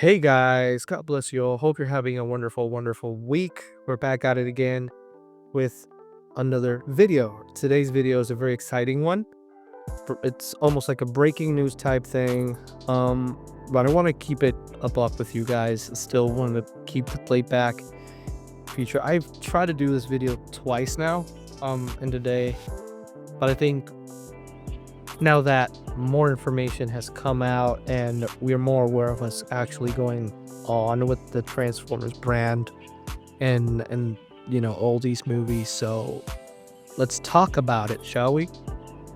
Hey guys, God bless you all. Hope you're having a wonderful, wonderful week. We're back at it again with another video. Today's video is a very exciting one. It's almost like a breaking news type thing. But I want to keep it a buck with you guys. Still want to keep the plate back feature. I've tried to do this video twice now, in the day, but I think now that more information has come out and we're more aware of what's actually going on with the Transformers brand and all these movies, so let's talk about it, shall we?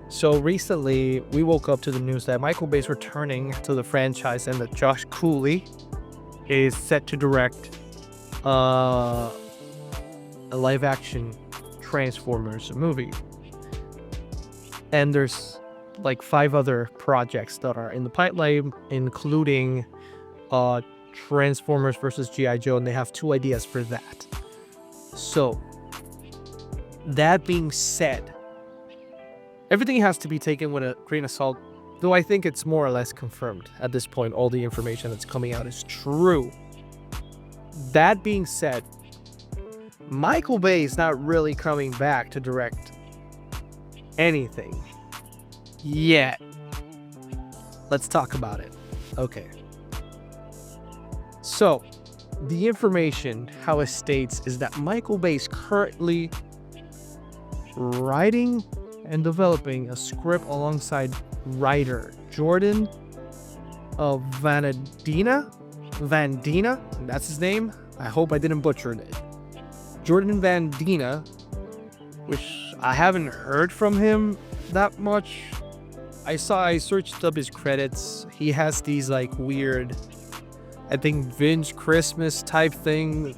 So recently we woke up to the news that Michael Bay's returning to the franchise and that Josh Cooley is set to direct a live action Transformers movie, and there's like 5 other projects that are in the pipeline, including Transformers versus G.I. Joe, and they have 2 ideas for that. So that being said, everything has to be taken with a grain of salt, though I think it's more or less confirmed at this point. All the information that's coming out is true. That being said, Michael Bay is not really coming back to direct anything yet. Let's talk about it. Okay. So, the information, how it states, is that Michael Bay is currently writing and developing a script alongside writer Jordan Vandina, that's his name. I hope I didn't butcher it. Jordan Vandina, which I haven't heard from him that much. I searched up his credits. He has these like weird, I think, binge Christmas type thing.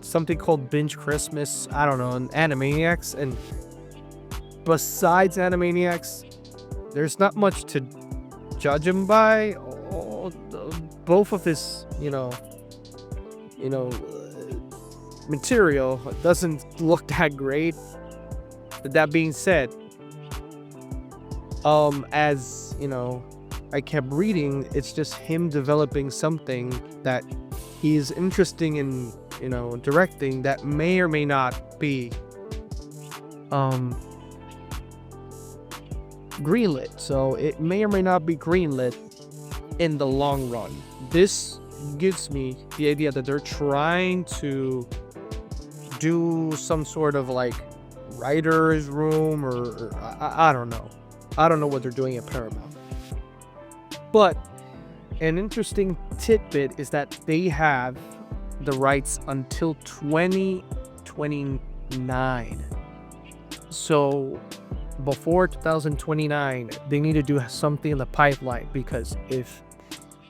Something called binge Christmas. I don't know, and Animaniacs. And besides Animaniacs, there's not much to judge him by. Both of his, material doesn't look that great. But that being said, as I kept reading, it's just him developing something that he's interested in, directing, that may or may not be greenlit. So it may or may not be greenlit in the long run. This gives me the idea that they're trying to do some sort of like writer's room, or I don't know. I don't know what they're doing at Paramount. But an interesting tidbit is that they have the rights until 2029. So before 2029, they need to do something in the pipeline, because if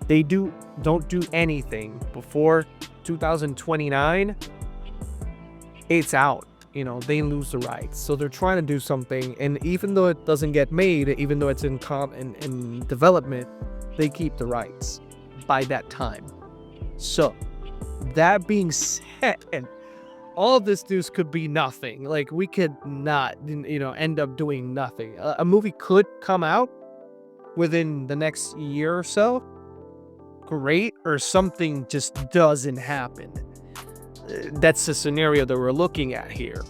they don't do anything before 2029, it's out. They lose the rights. So they're trying to do something, and even though it doesn't get made, even though it's in development, they keep the rights by that time. So that being said, all of this news could be nothing. Like, we could not, end up doing nothing. A movie could come out within the next year or so. Great. Or something just doesn't happen. That's the scenario that we're looking at here.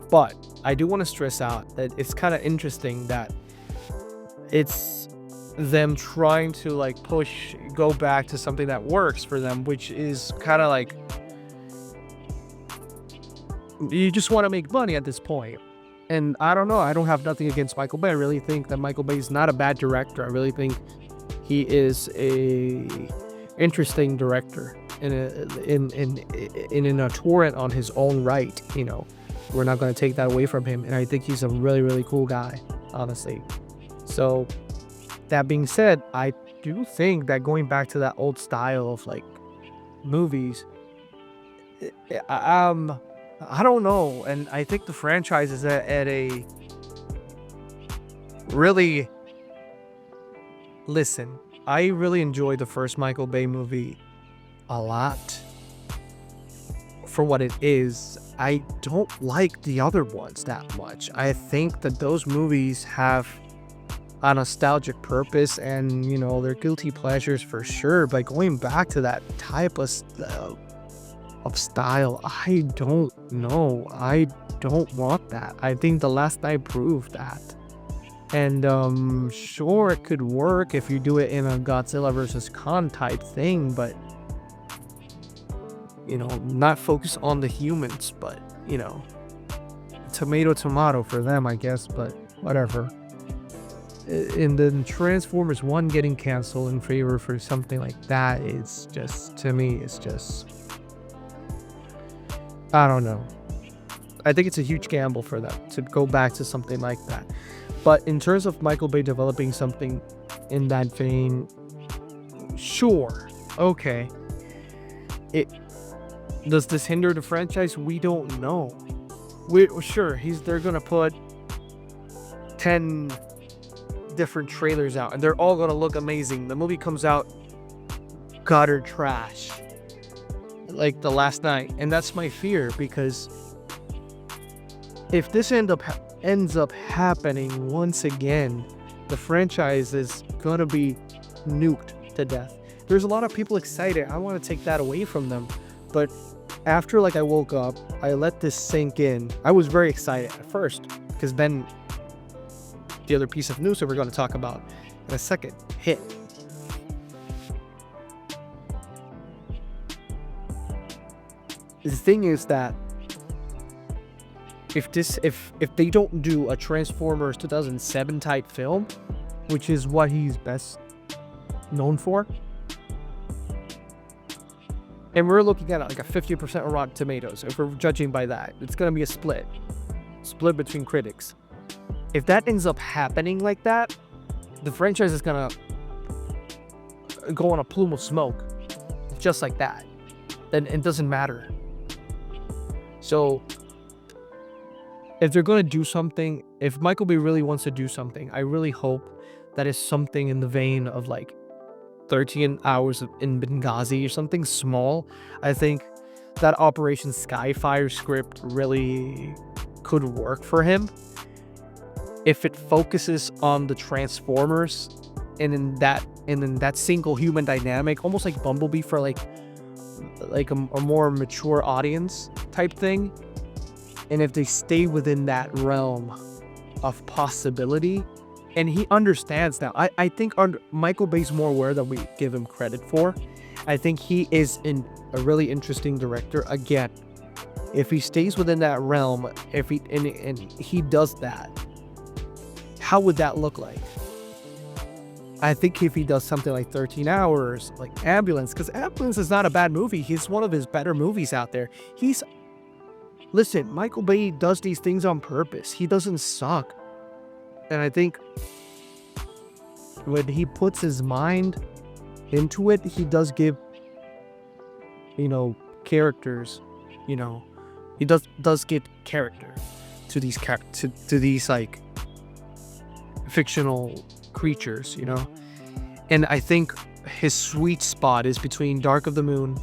But I do want to stress out that it's kind of interesting that it's them trying to like go back to something that works for them, which is kind of like, you just want to make money at this point. And I don't know, I don't have nothing against Michael Bay. I really think that Michael Bay is not a bad director. I really think he is a interesting director in a torrent on his own right. We're not going to take that away from him, and I think he's a really, really cool guy, honestly. So that being said, I do think that going back to that old style of like movies, I don't know, and I think the franchise is at a really, listen, I really enjoyed the first Michael Bay movie a lot for what it is. I don't like the other ones that much. I think that those movies have a nostalgic purpose and, you know, their guilty pleasures for sure. But going back to that type of style, I don't know. I don't want that. I think The Last Night proved that. And sure, it could work if you do it in a Godzilla versus Kong type thing, but, you know, not focus on the humans, but, you know, tomato for them, I guess, but whatever. And then Transformers 1 getting canceled in favor for something like that is just, to me, it's just, I don't know. I think it's a huge gamble for them to go back to something like that. But in terms of Michael Bay developing something in that vein, sure, okay. Does this hinder the franchise? We don't know. Sure, they're gonna put 10 different trailers out, and they're all gonna look amazing. The movie comes out gutter trash, like The Last Night, and that's my fear, because if this ends up happening once again, the franchise is gonna be nuked to death. There's a lot of people excited. I want to take that away from them, but after I woke up, I let this sink in. I was very excited at first, because then the other piece of news that we're going to talk about in a second hit. The thing is that if they don't do a Transformers 2007 type film, which is what he's best known for, and we're looking at like a 50% of Rotten Tomatoes, if we're judging by that, it's going to be a split between critics. If that ends up happening like that, the franchise is going to go on a plume of smoke, just like that. Then it doesn't matter. So if they're going to do something, if Michael Bay really wants to do something, I really hope that is something in the vein of like 13 Hours in Benghazi or something small. I think that Operation Skyfire script really could work for him if it focuses on the Transformers and in that single human dynamic, almost like Bumblebee for like a more mature audience type thing. And if they stay within that realm of possibility, and he understands now, I think Michael Bay's more aware than we give him credit for. I think he is a really interesting director. Again, if he stays within that realm, if he does that, how would that look like? I think if he does something like 13 Hours, like Ambulance, because Ambulance is not a bad movie. He's one of his better movies out there. Listen, Michael Bay does these things on purpose. He doesn't suck. And I think when he puts his mind into it, he does give, characters, he does give character to these like fictional creatures, And I think his sweet spot is between Dark of the Moon,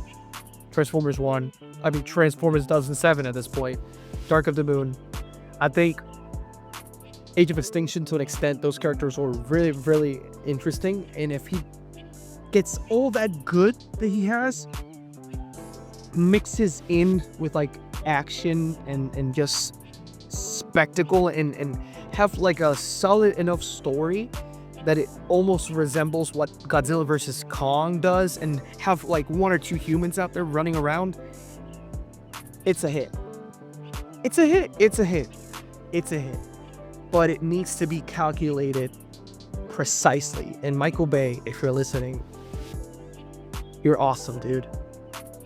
Transformers 2007 at this point, Dark of the Moon. I think Age of Extinction, to an extent, those characters were really, really interesting. And if he gets all that good that he has, mixes in with like action and just spectacle and have like a solid enough story that it almost resembles what Godzilla vs. Kong does, and have like one or two humans out there running around, it's a hit. It's a hit. It's a hit. It's a hit. But it needs to be calculated precisely. And Michael Bay, if you're listening, you're awesome, dude.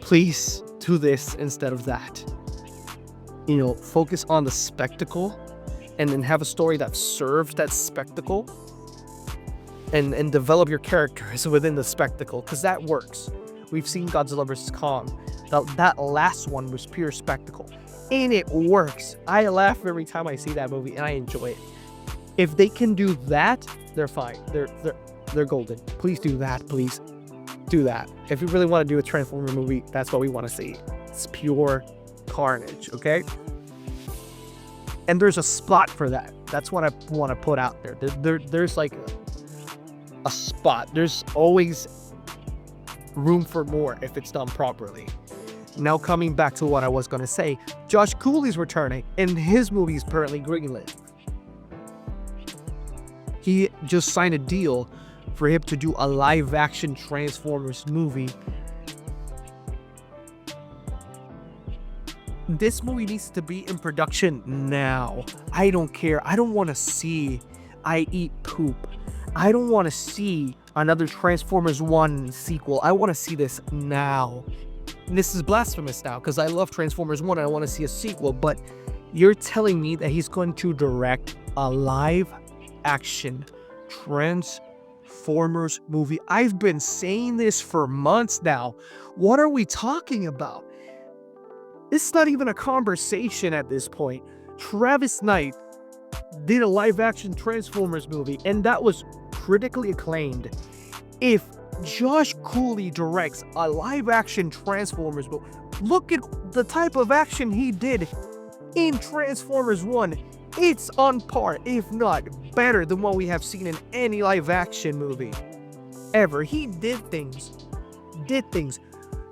Please do this instead of that. Focus on the spectacle and then have a story that serves that spectacle, and develop your characters within the spectacle, because that works. We've seen Godzilla vs. Kong. That last one was pure spectacle, and it works. I laugh every time I see that movie, and I enjoy it. If they can do that, they're fine. They're golden. Please do that. Please do that. If you really want to do a Transformer movie, that's what we want to see. It's pure carnage, okay? And there's a spot for that. That's what I want to put out there. There's like a spot. There's always room for more if it's done properly. Now coming back to what I was going to say, Josh Cooley's returning and his movie is currently greenlit. He just signed a deal for him to do a live action Transformers movie. This movie needs to be in production now. I don't care. I don't want to see I Eat Poop. I don't want to see another Transformers 1 sequel. I want to see this now. And this is blasphemous now because I love Transformers 1 and I want to see a sequel, but you're telling me that he's going to direct a live action Transformers movie? I've been saying this for months now. What are we talking about? It's not even a conversation at this point. Travis Knight did a live action Transformers movie and that was critically acclaimed. If Josh Cooley directs a live action Transformers movie, look at the type of action he did in Transformers 1. It's on par, if not better than what we have seen in any live action movie ever. He did things.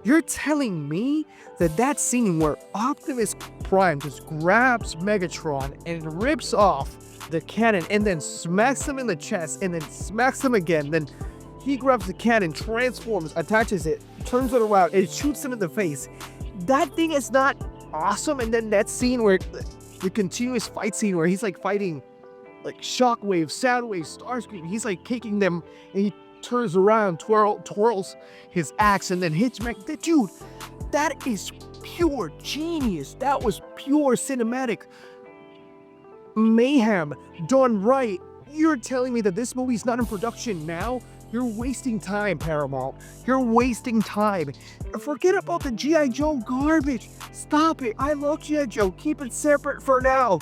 You're telling me that scene where Optimus Prime just grabs Megatron and rips off the cannon and then smacks him in the chest and then smacks him again, then he grabs the cannon, transforms, attaches it, turns it around, and shoots him in the face. That thing is not awesome. And then that scene where the continuous fight scene where he's like fighting like Shockwave, Soundwave, Starscream, he's like kicking them and he turns around, twirls his axe and then hits Mech. Dude, that is pure genius. That was pure cinematic mayhem done right. You're telling me that this movie's not in production now? You're wasting time, Paramount. You're wasting time. Forget about the G.I. Joe garbage. Stop it. I love G.I. Joe. Keep it separate for now.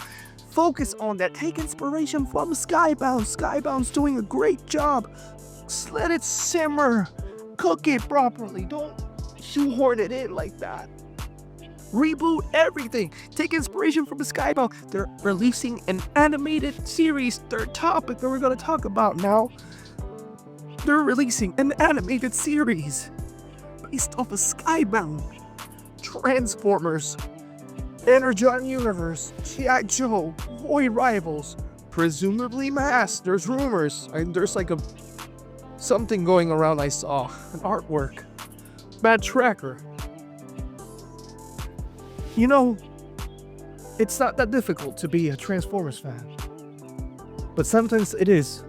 Focus on that. Take inspiration from Skybound. Skybound's doing a great job. Just let it simmer. Cook it properly. Don't shoehorn it in like that. Reboot everything. Take inspiration from Skybound. They're releasing an animated series, third topic that we're going to talk about now. They're releasing an animated series based off of Skybound, Transformers, Energon Universe, G.I. Joe, Boy Rivals, presumably masked. There's rumors, and there's like something going around. I saw an artwork. Bad Tracker. You know, it's not that difficult to be a Transformers fan, but sometimes it is,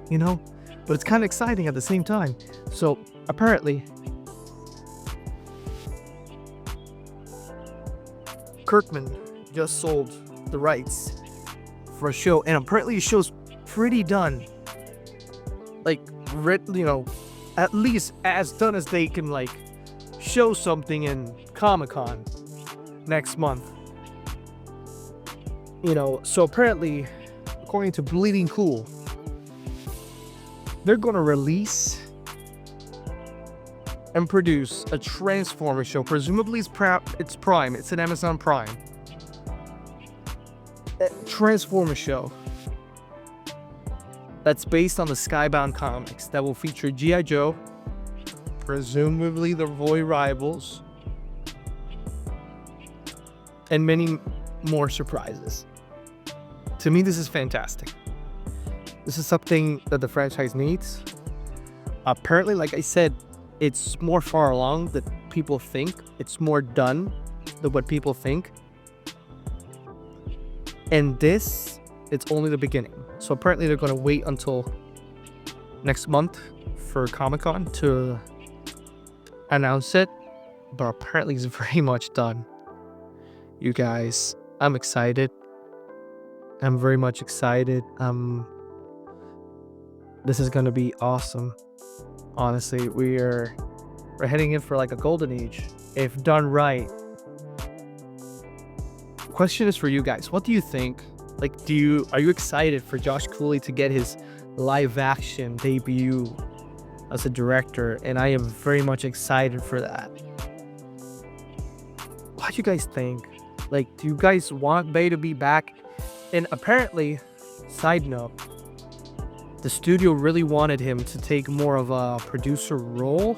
you know. But it's kind of exciting at the same time. So apparently, Kirkman just sold the rights for a show, and apparently the show's pretty done. Like, you know, at least as done as they can like show something in Comic-Con next month. You know, so apparently, according to Bleeding Cool, they're going to release and produce a Transformers show. Presumably it's Prime. It's an Amazon Prime. A Transformers show that's based on the Skybound comics that will feature G.I. Joe, presumably the Boy Rivals, and many more surprises. To me, this is fantastic. This is something that the franchise needs. Apparently, like I said, it's more far along than people think. It's more done than what people think. And this, it's only the beginning. So apparently they're going to wait until next month for Comic-Con to announce it. But apparently it's very much done. You guys, I'm excited. I'm very much excited. This is gonna be awesome. Honestly, we're heading in for like a golden age if done right. Question is for you guys. What do you think? Like, are you excited for Josh Cooley to get his live action debut as a director? And I am very much excited for that. What do you guys think? Like, do you guys want Bay to be back? And apparently, Side note, the studio really wanted him to take more of a producer role,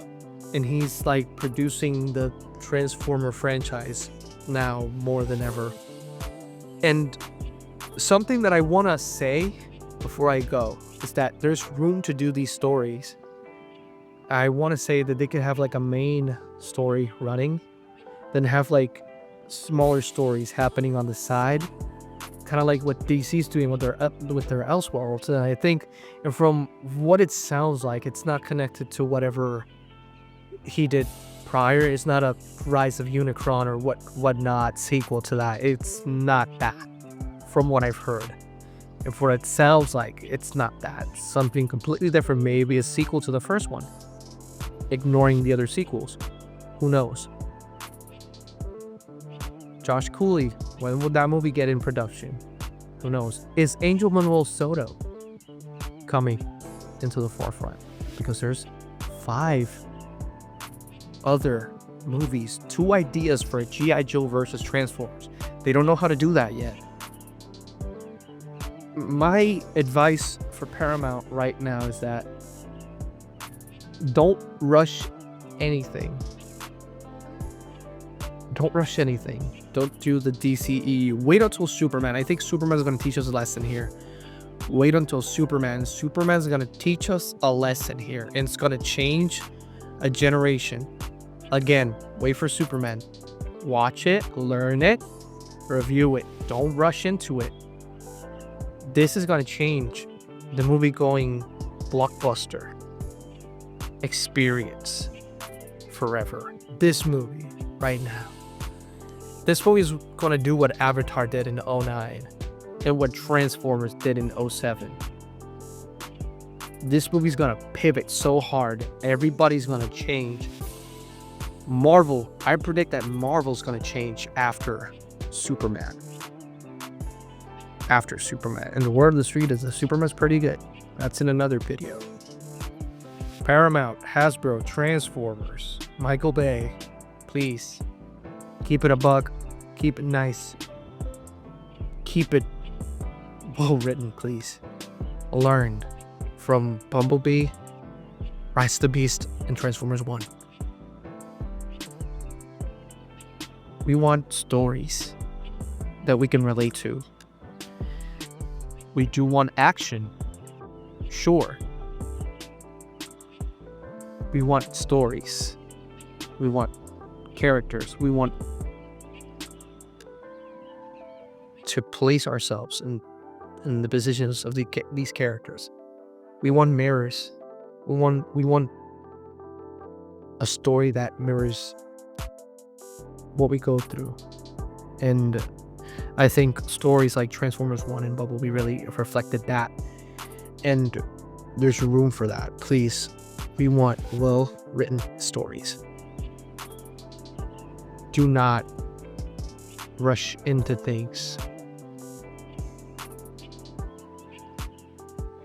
and he's like producing the Transformer franchise now more than ever. And something that I want to say before I go is that there's room to do these stories. I want to say that they could have like a main story running, then have like smaller stories happening on the side, kind of like what DC's doing with their Elseworlds. And I think, and from what it sounds like, it's not connected to whatever he did prior. It's not a Rise of Unicron or whatnot sequel to that. It's not that, from what I've heard. And for what it sounds like, it's not that. It's something completely different. Maybe a sequel to the first one, ignoring the other sequels. Who knows? Josh Cooley, when will that movie get in production? Who knows? Is Angel Manuel Soto coming into the forefront? Because there's 5 other movies, 2 ideas for a G.I. Joe versus Transformers. They don't know how to do that yet. My advice for Paramount right now is that don't rush anything. Don't rush anything. Don't do the DCE. Wait until Superman. I think Superman is going to teach us a lesson here. Wait until Superman. Superman's going to teach us a lesson here. And it's going to change a generation. Again, wait for Superman. Watch it, learn it, review it. Don't rush into it. This is going to change the movie-going blockbuster experience forever. This movie right now. This movie is going to do what Avatar did in 2009 and what Transformers did in 2007. This movie's going to pivot so hard. Everybody's going to change. Marvel, I predict that Marvel's going to change after Superman. After Superman. And the word of the street is that Superman's pretty good. That's in another video. Paramount, Hasbro, Transformers, Michael Bay, please keep it a buck, keep it nice, keep it well written, please. Learn from Bumblebee, Rise of the Beast, and Transformers 1. We want stories that we can relate to. We do want action, sure. We want stories. We want characters. We want to place ourselves in the positions of these characters. We want mirrors. We want a story that mirrors what we go through. And I think stories like Transformers 1 and Bumblebee really reflected that. And there's room for that. Please, we want well-written stories. Do not rush into things.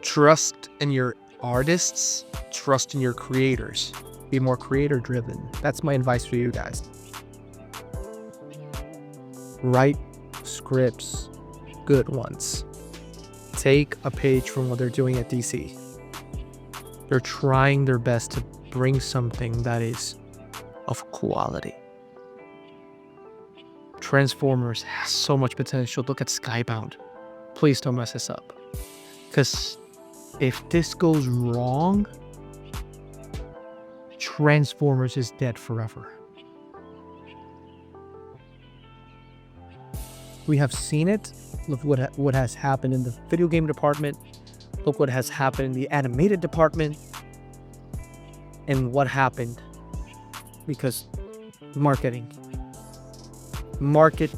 Trust in your artists. Trust in your creators. Be more creator-driven. That's my advice for you guys. Write scripts, good ones. Take a page from what they're doing at DC. They're trying their best to bring something that is of quality. Transformers has so much potential. Look at Skybound. Please don't mess this up. Because if this goes wrong, Transformers is dead forever. We have seen it. Look what has happened in the video game department. Look what has happened in the animated department. And what happened because marketing. Market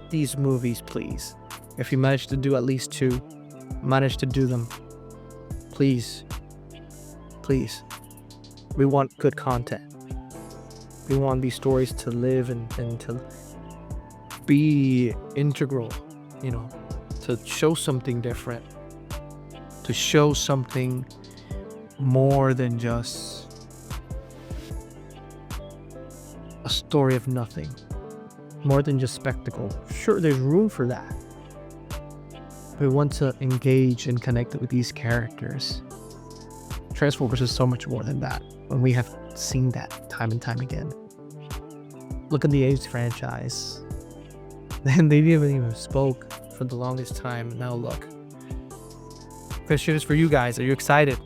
these movies, please. If you manage to do at least 2, manage to do them. Please. Please. We want good content. We want these stories to live and to be integral, to show something different, to show something more than just a story of nothing, more than just spectacle. Sure, there's room for that, We want to engage and connect with these characters. Transformers is so much more than that, and we have seen that time and time again. Look at the Ace franchise. And they didn't even spoke for the longest time. Now look. Question is for you guys. Are you excited?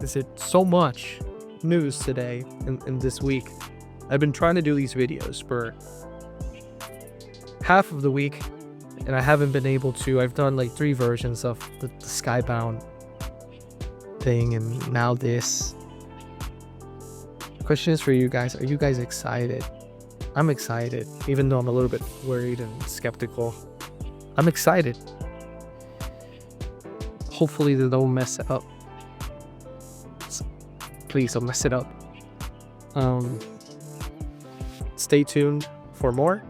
Is it so much news today in this week? I've been trying to do these videos for half of the week, and I haven't been able to. I've done like 3 versions of the Skybound thing, and now this. Question is for you guys. Are you guys excited? I'm excited, even though I'm a little bit worried and skeptical. I'm excited. Hopefully they don't mess it up. Please don't mess it up. Stay tuned for more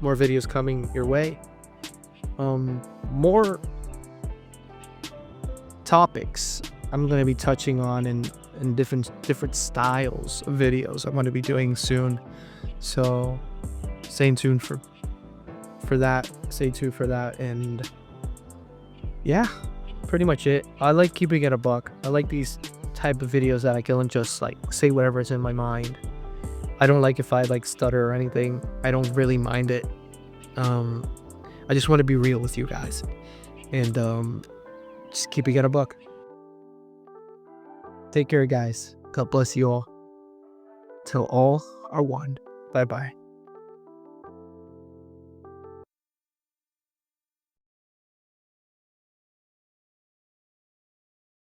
videos coming your way. More topics I'm going to be touching on in different styles of videos I'm going to be doing soon. So stay tuned for that. Stay tuned for that. And yeah, pretty much it. I like keeping it a buck. I like these type of videos that I can just like say whatever's in my mind. I don't like if I like stutter or anything. I don't really mind it. I just want to be real with you guys, and just keeping it a buck. Take care, guys. God bless you all. Till all are one. Bye bye.